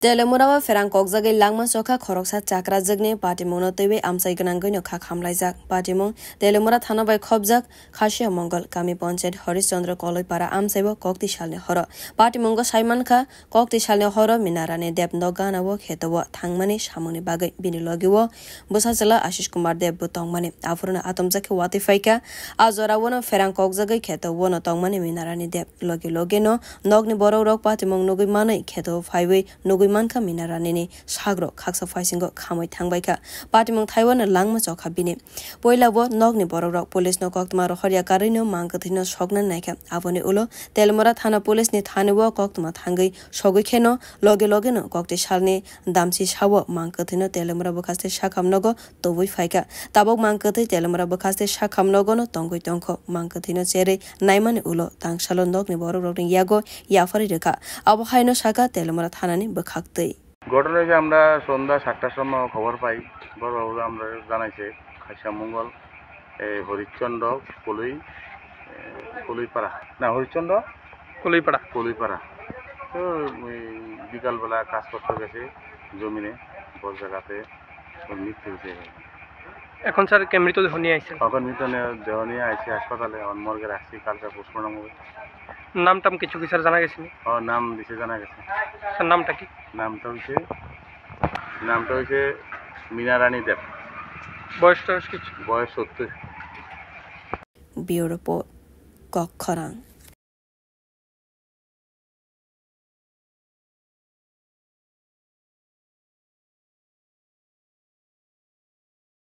Telemurawa ferang kokjagai langma chokha khoroksa chakra jagni patimung no tebe amsai ganang gino kha khamlaijak patimung Telemura thana bai khobjak Khashia Mongol Kami Panchayat Harishchandra Koloipara amsaibo kokti salni horo patimung go saiman kha kokti salni horo minarani deb nogana bo khetobo thangmani samuni bagai bini logiwo busachela Ashish Kumar Dev bo tongmani afurna atomjake watifaika azora wono ferang kokjagai kheto wono tongmani minarani deb logi no nogni borok rok patimung nugui manai kheto phaiwe nugui manka minaranini sagro khaksa faisingo khamoi thangbaika patimung thaiwan langma chokha bini poilabo nogni borok police no koktma ro hariya karino mangkathino sogna naika aboni ulo Telemura thana police ni thanewo koktma thangai sogui kheno loge no kokti salni damchi sawo mangkathino Telemura bokhaste sakhamnogo tobui faika tabok mangkathi Telemura bokhaste sakhamnogo no tongoi tongkho mangkathino chere naimani ulo tangsalo nogni borok rokni yago yafari rekha abo haino saka Telemura thanani bokhaktei ঘটনা যে আমরা সন্ধ্যা 7টার সময় খবর পাই বড়বাবু আমরা জানাইছে খাসিয়া মঙ্গল হরিচন্দ্র কলইপাড়া না হরিচন্দ্র কলইপাড়া তো বিকালবেলা কাজ করতে গেছে জমিনে বড় জায়গাতে মৃত্যু হয়েছে এখন স্যার কে মৃতদেহ নিয়ে আইছেন এখন মৃতদেহ নিয়ে আইছে হাসপাতালে মর্গে রাখছি কালকে পোস্টমর্টম হবে নামটাম কিছু কি স্যার জানা গেছে নাম দিছে জানা গেছে স্যার নামটা কি নামটা হইছে মিনারানী দেব বয়সটা কিছু বয়স 70 Bureau Report Kokkhorang